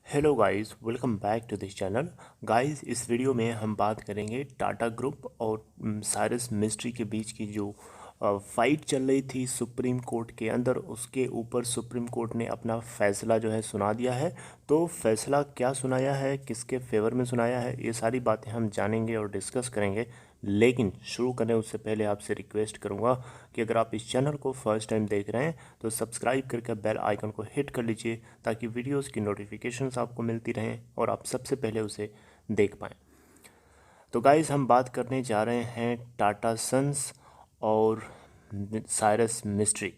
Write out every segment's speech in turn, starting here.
Hello guys, welcome back to this channel. Guys, इस video में हम बात करेंगे टाटा ग्रुप और साइरस मिस्ट्री के बीच की जो फाइट चल रही थी सुप्रीम कोर्ट के अंदर। उसके ऊपर सुप्रीम कोर्ट ने अपना फैसला जो है सुना दिया है। तो फैसला क्या सुनाया है, किसके फेवर में सुनाया है, ये सारी बातें हम जानेंगे और डिस्कस करेंगे। लेकिन शुरू करने उससे पहले आपसे रिक्वेस्ट करूंगा कि अगर आप इस चैनल को फर्स्ट टाइम देख रहे हैं तो सब्सक्राइब करके बेल आइकन को हिट कर लीजिए, ताकि वीडियोस की नोटिफिकेशंस आपको मिलती रहें और आप सबसे पहले उसे देख पाएँ। तो गाइस, हम बात करने जा रहे हैं टाटा सन्स और साइरस मिस्ट्री,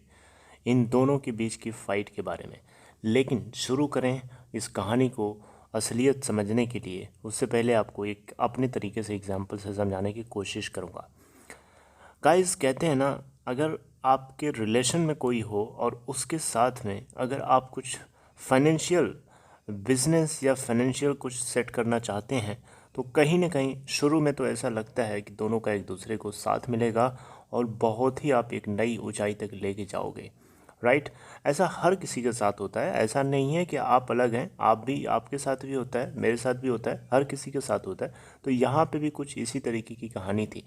इन दोनों के बीच की फ़ाइट के बारे में। लेकिन शुरू करें इस कहानी को असलियत समझने के लिए, उससे पहले आपको एक अपने तरीके से एग्जाम्पल से समझाने की कोशिश करूँगा। गाइस, कहते हैं ना, अगर आपके रिलेशन में कोई हो और उसके साथ में अगर आप कुछ फाइनेंशियल बिजनेस या फाइनेंशियल कुछ सेट करना चाहते हैं, तो कहीं ना कहीं शुरू में तो ऐसा लगता है कि दोनों का एक दूसरे को साथ मिलेगा और बहुत ही आप एक नई ऊंचाई तक लेके जाओगे। राइट। ऐसा हर किसी के साथ होता है, ऐसा नहीं है कि आप अलग हैं, आप भी, आपके साथ भी होता है, मेरे साथ भी होता है, हर किसी के साथ होता है। तो यहाँ पे भी कुछ इसी तरीके की कहानी थी।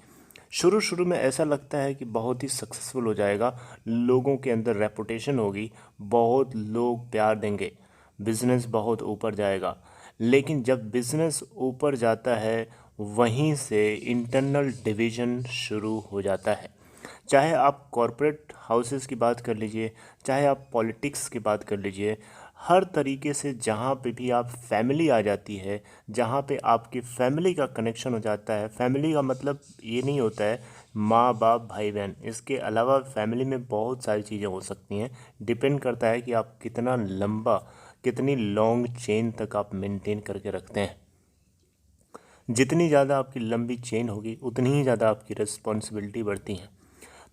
शुरू शुरू में ऐसा लगता है कि बहुत ही सक्सेसफुल हो जाएगा, लोगों के अंदर रेपुटेशन होगी, बहुत लोग प्यार देंगे, बिजनेस बहुत ऊपर जाएगा। लेकिन जब बिजनेस ऊपर जाता है, वहीं से इंटरनल डिवीजन शुरू हो जाता है। चाहे आप कॉरपोरेट हाउसेस की बात कर लीजिए, चाहे आप पॉलिटिक्स की बात कर लीजिए, हर तरीके से जहाँ पे भी आप फैमिली आ जाती है, जहाँ पे आपकी फैमिली का कनेक्शन हो जाता है। फैमिली का मतलब ये नहीं होता है माँ बाप भाई बहन, इसके अलावा फैमिली में बहुत सारी चीज़ें हो सकती हैं। डिपेंड करता है कि आप कितना लंबा, कितनी लॉन्ग चेन तक आप मेंटेन करके रखते हैं। जितनी ज़्यादा आपकी लंबी चेन होगी, उतनी ही ज़्यादा आपकी रिस्पॉन्सिबिलिटी बढ़ती हैं।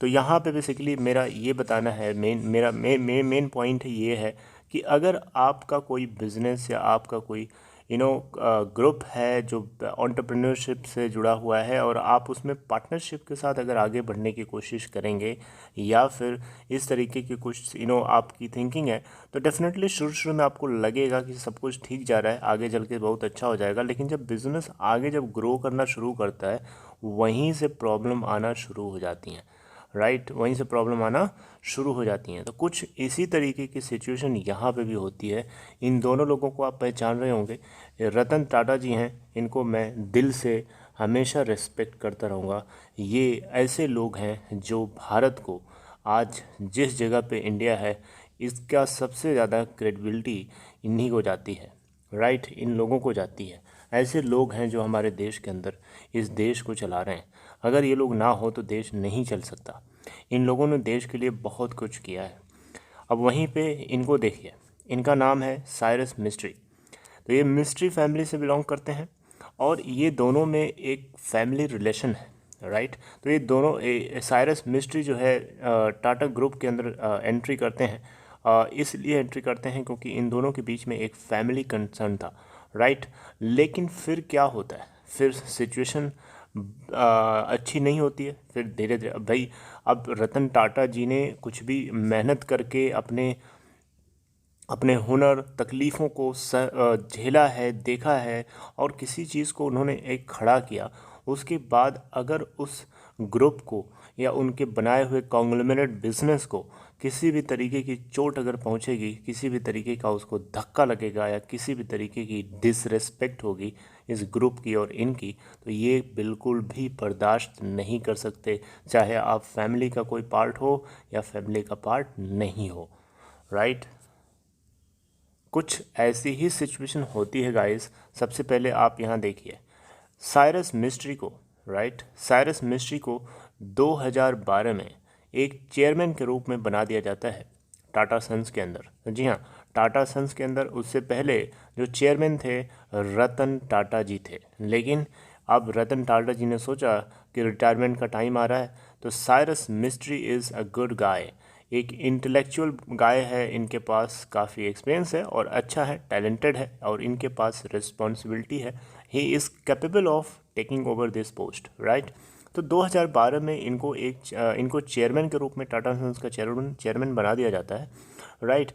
तो यहाँ पे बेसिकली मेरा ये बताना है, मेन पॉइंट ये है कि अगर आपका कोई बिजनेस या आपका कोई ग्रुप है जो एंटरप्रेन्योरशिप से जुड़ा हुआ है, और आप उसमें पार्टनरशिप के साथ अगर आगे बढ़ने की कोशिश करेंगे, या फिर इस तरीके की कुछ आपकी थिंकिंग है, तो डेफिनेटली शुरू शुरू में आपको लगेगा कि सब कुछ ठीक जा रहा है, आगे चल के बहुत अच्छा हो जाएगा। लेकिन जब बिज़नेस आगे जब ग्रो करना शुरू करता है, वहीं से प्रॉब्लम आना शुरू हो जाती हैं। राइट, वहीं से प्रॉब्लम आना शुरू हो जाती हैं। तो कुछ इसी तरीके की सिचुएशन यहाँ पे भी होती है। इन दोनों लोगों को आप पहचान रहे होंगे, रतन टाटा जी हैं, इनको मैं दिल से हमेशा रिस्पेक्ट करता रहूँगा। ये ऐसे लोग हैं जो भारत को आज जिस जगह पे इंडिया है, इसका सबसे ज़्यादा क्रेडिबिलिटी इन्हीं को जाती है। राइट, इन लोगों को जाती है। ऐसे लोग हैं जो हमारे देश के अंदर इस देश को चला रहे हैं। अगर ये लोग ना हो तो देश नहीं चल सकता। इन लोगों ने देश के लिए बहुत कुछ किया है। अब वहीं पे इनको देखिए, इनका नाम है साइरस मिस्ट्री। तो ये मिस्ट्री फैमिली से बिलोंग करते हैं, और ये दोनों में एक फैमिली रिलेशन है। राइट। तो ये दोनों साइरस मिस्ट्री जो है टाटा ग्रुप के अंदर एंट्री करते हैं। इसलिए एंट्री करते हैं क्योंकि इन दोनों के बीच में एक फैमिली कंसर्न था। राइट। लेकिन फिर क्या होता है, फिर सिचुएशन अच्छी नहीं होती है। फिर धीरे धीरे भाई, अब रतन टाटा जी ने कुछ भी मेहनत करके अपने अपने हुनर, तकलीफ़ों को झेला है, देखा है, और किसी चीज़ को उन्होंने एक खड़ा किया। उसके बाद अगर उस ग्रुप को या उनके बनाए हुए कॉन्ग्लोमरेट बिजनेस को किसी भी तरीके की चोट अगर पहुंचेगी, किसी भी तरीके का उसको धक्का लगेगा, या किसी भी तरीके की डिसरेस्पेक्ट होगी इस ग्रुप की और इनकी, तो ये बिल्कुल भी बर्दाश्त नहीं कर सकते, चाहे आप फैमिली का कोई पार्ट हो या फैमिली का पार्ट नहीं हो। राइट। कुछ ऐसी ही सिचुएशन होती है गाइस। सबसे पहले आप यहाँ देखिए, साइरस मिस्ट्री को, राइट, साइरस मिस्ट्री को 2012 में एक चेयरमैन के रूप में बना दिया जाता है टाटा सन्स के अंदर। जी हाँ, टाटा सन्स के अंदर उससे पहले जो चेयरमैन थे, रतन टाटा जी थे। लेकिन अब रतन टाटा जी ने सोचा कि रिटायरमेंट का टाइम आ रहा है, तो Cyrus mystery is a good guy, एक इंटेलेक्चुअल गाय है, इनके पास काफ़ी एक्सपीरियंस है और अच्छा है, टैलेंटेड है, और इनके पास रिस्पॉन्सिबिलिटी है। He is capable of taking over this post. Right. तो 2012 में इनको चेयरमैन के रूप में टाटा सन्स का चेयरमैन बना दिया जाता है। राइट।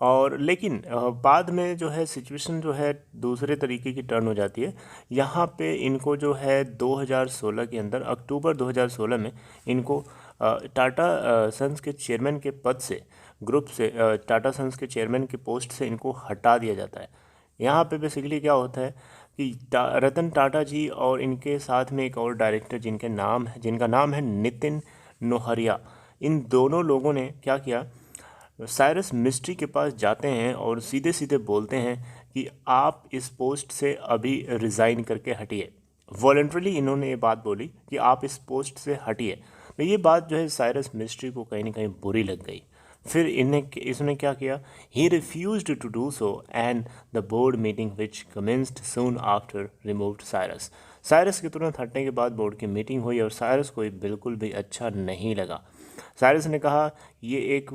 और लेकिन बाद में जो है सिचुएशन जो है दूसरे तरीके की टर्न हो जाती है। यहाँ पे इनको जो है 2016 के अंदर, अक्टूबर 2016 में इनको टाटा सन्स के चेयरमैन के पद से, ग्रुप से टाटा सन्स के चेयरमैन के पोस्ट से इनको हटा दिया जाता है। यहाँ पे बेसिकली क्या होता है कि रतन टाटा जी और इनके साथ में एक और डायरेक्टर जिनका नाम है नितिन नोहरिया, इन दोनों लोगों ने क्या किया, साइरस मिस्ट्री के पास जाते हैं और सीधे सीधे बोलते हैं कि आप इस पोस्ट से अभी रिज़ाइन करके हटिए। वॉलंटरली इन्होंने ये बात बोली कि आप इस पोस्ट से हटिए। तो ये बात जो है साइरस मिस्ट्री को कहीं ना कहीं बुरी लग गई। फिर इसने क्या किया, he refused to do so and the board meeting which commenced soon after removed Cyrus. Cyrus के तुरंत हटने के बाद बोर्ड की मीटिंग हुई और साइरस को बिल्कुल भी अच्छा नहीं लगा। साइरस ने कहा, ये एक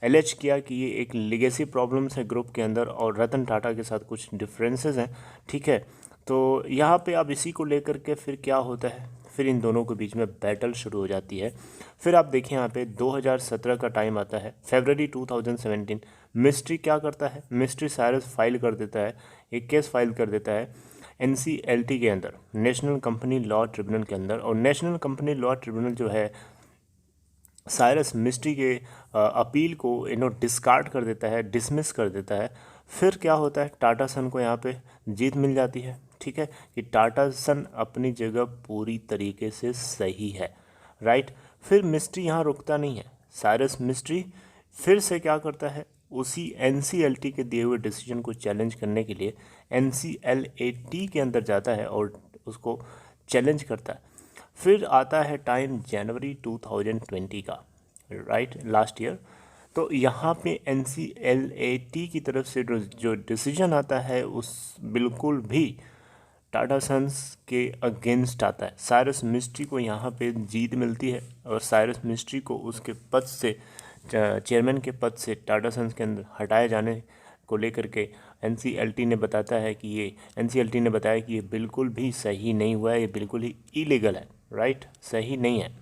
एलेज किया कि ये एक लिगेसी प्रॉब्लम्स है ग्रुप के अंदर और रतन टाटा के साथ कुछ डिफरेंसेस हैं, ठीक है। तो यहाँ पे अब इसी को लेकर के फिर क्या होता है, फिर इन दोनों के बीच में बैटल शुरू हो जाती है। फिर आप देखिए यहाँ पे 2017 का टाइम आता है, फरवरी 2017। मिस्ट्री क्या करता है, मिस्ट्री साइरस फाइल कर देता है, एक केस फाइल कर देता है NCLT के अंदर, नेशनल कंपनी लॉ ट्रिब्यूनल के अंदर। और नेशनल कंपनी लॉ ट्रिब्यूनल जो है साइरस मिस्ट्री के अपील को डिस्कार्ड कर देता है, डिसमिस कर देता है। फिर क्या होता है, टाटा सन को यहाँ पे जीत मिल जाती है, ठीक है, कि टाटा सन अपनी जगह पूरी तरीके से सही है, राइट। फिर मिस्ट्री यहाँ रुकता नहीं है, साइरस मिस्ट्री फिर से क्या करता है, उसी NCLT के दिए हुए डिसीजन को चैलेंज करने के लिए NCLAT के अंदर जाता है और उसको चैलेंज करता है। फिर आता है टाइम जनवरी 2020 का, राइट, लास्ट ईयर। तो यहाँ पे NCLAT की तरफ से जो डिसीजन आता है उस बिल्कुल भी टाटा सन्स के अगेंस्ट आता है। साइरस मिस्ट्री को यहाँ पे जीत मिलती है और साइरस मिस्ट्री को उसके पद से, चेयरमैन के पद से टाटा सन्स के अंदर हटाए जाने को लेकर के NCLT ने बताया कि ये बिल्कुल भी सही नहीं हुआ है, ये बिल्कुल ही इलीगल है, राइट, सही नहीं है।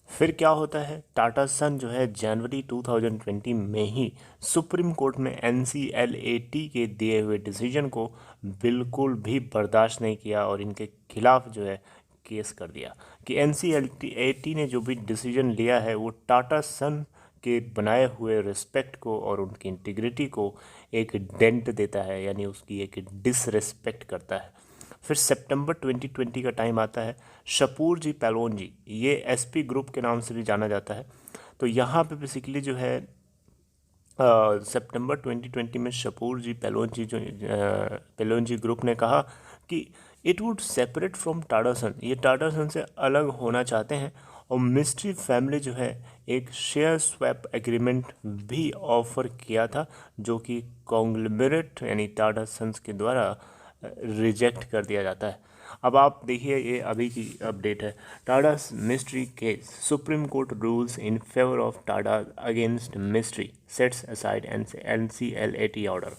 फिर क्या होता है, टाटा सन जो है जनवरी 2020 में ही सुप्रीम कोर्ट में NCLAT के दिए हुए डिसीजन को बिल्कुल भी बर्दाश्त नहीं किया और इनके खिलाफ जो है केस कर दिया कि NCLAT ने जो भी डिसीजन लिया है वो टाटा सन के बनाए हुए रिस्पेक्ट को और उनकी इंटीग्रिटी को एक डेंट देता है, यानी उसकी एक डिसरिस्पेक्ट करता है। फिर सितंबर 2020 का टाइम आता है, शपूर जी पैलोन जी, ये SP ग्रुप के नाम से भी जाना जाता है। तो यहाँ पे बेसिकली जो है सितंबर 2020 में शपूर जी पैलोन जी ग्रुप ने कहा कि it would separate from Tata son, ये टाटा सन से अलग होना चाहते हैं। और मिस्ट्री फैमिली जो है एक शेयर स्वैप एग्रीमेंट भी ऑफर किया था, जो कि कॉन्ग्लोमरेट यानी टाटा सन्स के द्वारा रिजेक्ट कर दिया जाता है। अब आप देखिए, ये अभी की अपडेट है, Tata mystery case, supreme court rules in favour of Tata against mystery, sets aside NCLAT order,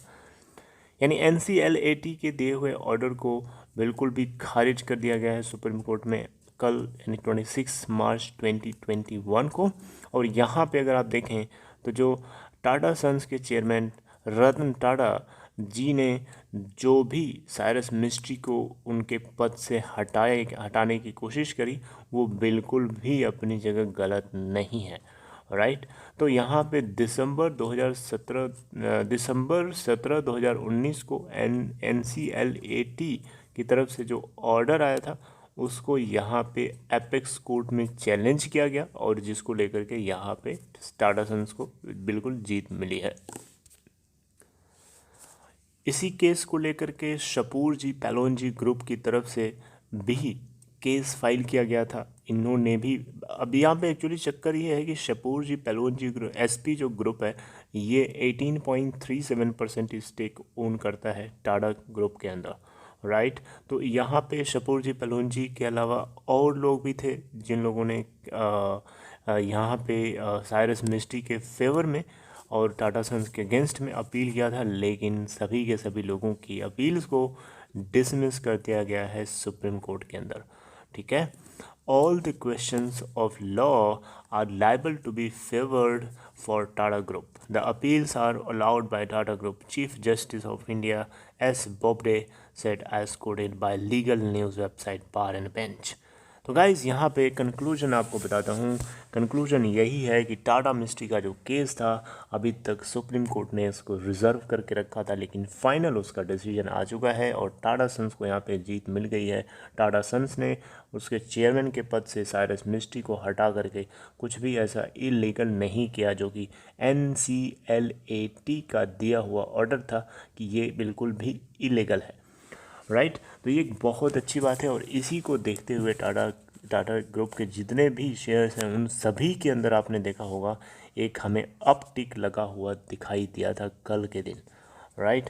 यानी NCLAT के दिए हुए ऑर्डर को बिल्कुल भी खारिज कर दिया गया है सुप्रीम कोर्ट में कल, यानी 26 मार्च 2021 को। और यहाँ पे अगर आप देखें तो जो टाटा सन्स के चेयरमैन रतन टाटा जी ने जो भी साइरस मिस्ट्री को उनके पद से हटाने की कोशिश करी, वो बिल्कुल भी अपनी जगह गलत नहीं है, राइट। तो यहाँ पे दिसंबर 17 2019 को NCLAT की तरफ से जो ऑर्डर आया था उसको यहाँ पे एपेक्स कोर्ट में चैलेंज किया गया और जिसको लेकर के यहाँ पे टाटा सन्स को बिल्कुल जीत मिली है। इसी केस को लेकर के शपूर जी पैलोन जी ग्रुप की तरफ से भी केस फाइल किया गया था। इन्होंने भी, अब यहाँ पे एक्चुअली चक्कर ये है कि शपूर जी पैलोन जी SP जो ग्रुप है ये 18.37% स्टेक ओन करता है टाटा ग्रुप के अंदर, राइट। तो यहाँ पे शपूर जी पैलोन जी के अलावा और लोग भी थे जिन लोगों ने यहाँ पे साइरस मिस्ट्री के फेवर में और टाटा सन्स के अगेंस्ट में अपील किया था, लेकिन सभी के सभी लोगों की अपील्स को डिसमिस कर दिया गया है सुप्रीम कोर्ट के अंदर, ठीक है। all the questions of law are liable to be favored for Tata Group. The appeals are allowed by Tata Group Chief Justice of India S. Bobde said, as quoted by legal news website Bar and Bench. तो guys यहाँ पे conclusion आपको बताता हूँ। Conclusion यही है कि Tata mystery का जो केस था अभी तक सुप्रीम कोर्ट ने इसको रिज़र्व करके रखा था, लेकिन फाइनल उसका डिसीजन आ चुका है और टाटा सन्स को यहाँ पे जीत मिल गई है। टाटा सन्स ने उसके चेयरमैन के पद से साइरस मिस्ट्री को हटा करके कुछ भी ऐसा इलीगल नहीं किया जो कि NCLAT का दिया हुआ ऑर्डर था कि ये बिल्कुल भी इलीगल है, राइट। तो ये एक बहुत अच्छी बात है और इसी को देखते हुए टाटा ग्रुप के जितने भी शेयर्स हैं उन सभी के अंदर आपने देखा होगा एक हमें अप टिक लगा हुआ दिखाई दिया था कल के दिन, राइट।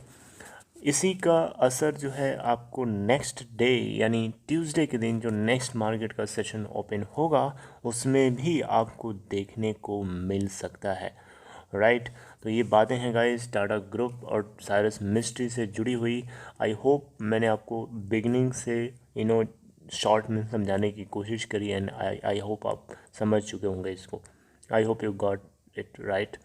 इसी का असर जो है आपको नेक्स्ट डे यानी ट्यूसडे के दिन जो नेक्स्ट मार्केट का सेशन ओपन होगा उसमें भी आपको देखने को मिल सकता है, राइट। तो ये बातें हैं गाइस टाटा ग्रुप और साइरस मिस्ट्री से जुड़ी हुई। आई होप मैंने आपको बिगिनिंग से शॉर्ट में समझाने की कोशिश करी एंड आई होप आप समझ चुके होंगे इसको। I hope you got it right.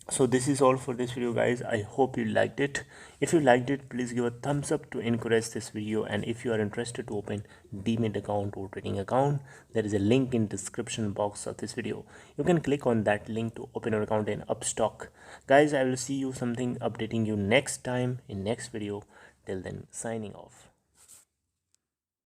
So this is all for this video guys. I hope you liked it. If you liked it, please give a thumbs up to encourage this video, and if you are interested to open Demat account or trading account, there is a link in description box of this video. You can click on that link to open your account in Upstox. Guys, I will see you something updating you next time in next video. Till then, signing off.